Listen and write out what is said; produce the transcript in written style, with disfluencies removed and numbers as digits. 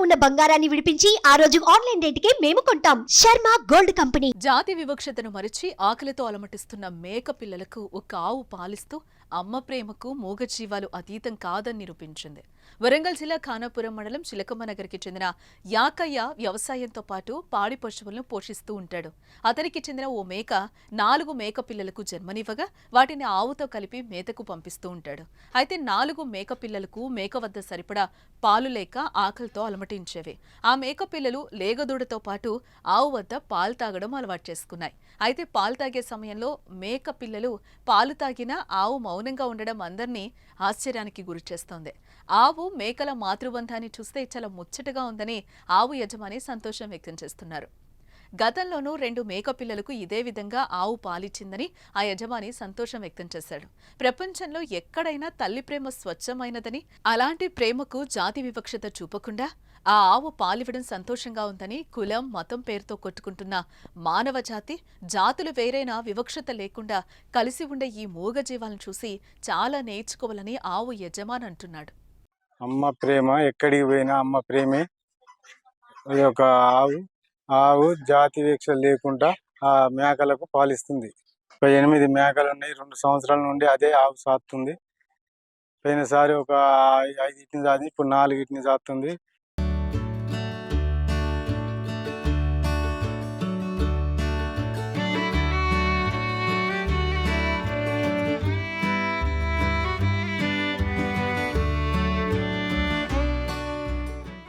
ఉన్న బంగారాన్ని విడిపించి ఆ రోజు ఆన్లైన్ రేటుకే మేము కొంటాం. Sharma gold company. జాతి వివక్షతను మరిచి ఆకలితో అలమటిస్తున్న మేక పిల్లలకు ఒక ఆవు పాలిస్తూ అమ్మ ప్రేమకు మూగజీవాలు అతీతం కాదని నిరూపించింది. వరంగల్ జిల్లా ఖానాపురం మండలం చిలకమ్మనగర్కి చెందిన యాకయ్య వ్యవసాయంతో పాటు పాడి పశువులను పోషిస్తూ ఉంటాడు. అతనికి చెందిన ఓ మేక 4 మేక పిల్లలకు జన్మనివ్వగా వాటిని ఆవుతో కలిపి మేతకు పంపిస్తూ ఉంటాడు. అయితే 4 మేక పిల్లలకు మేక వద్ద సరిపడా పాలు లేక ఆకలితో అలమటించేవి. ఆ మేక పిల్లలు లేగదూడతో పాటు ఆవు వద్ద పాలు తాగడం అలవాటు చేసుకున్నాయి. అయితే పాలు తాగే సమయంలో మేక పిల్లలు పాలు తాగినా ఆవు మౌనంగా ఉండడం అందరినీ ఆశ్చర్యానికి గురిచేస్తోంది. ఆవు మేకల మాతృబంధాన్ని చూస్తే చాలా ముచ్చటగా ఉందని ఆవు యజమాని సంతోషం వ్యక్తం చేస్తున్నారు. గతంలోనూ 2 మేక పిల్లలకు ఇదే విధంగా ఆవు పాలిచ్చిందని ఆ యజమాని సంతోషం వ్యక్తం చేశాడు. ప్రపంచంలో ఎక్కడైనా తల్లి ప్రేమ స్వచ్ఛమైనదని, అలాంటి ప్రేమకు జాతి వివక్షత చూపకుండా ఆ ఆవు పాలివ్వడం సంతోషంగా ఉందని, కులం మతం పేరుతో కొట్టుకుంటున్న మానవ జాతులు వేరైనా వివక్షత లేకుండా కలిసి ఉండే ఈ మూగజీవాలను చూసి చాలా నేర్చుకోవాలని ఆవు యజమాని అంటున్నాడు. అమ్మ ప్రేమ ఎక్కడికి పోయినా అమ్మ ప్రేమే. ఒక ఆవు జాతి వివక్ష లేకుండా ఆ మేకలకు పాలిస్తుంది. 8 మేకలు ఉన్నాయి. 2 సంవత్సరాల నుండి అదే ఆవు సాస్తుంది. పోయినసారి ఒక 5 సాది, ఇప్పుడు 4 సాస్తుంది.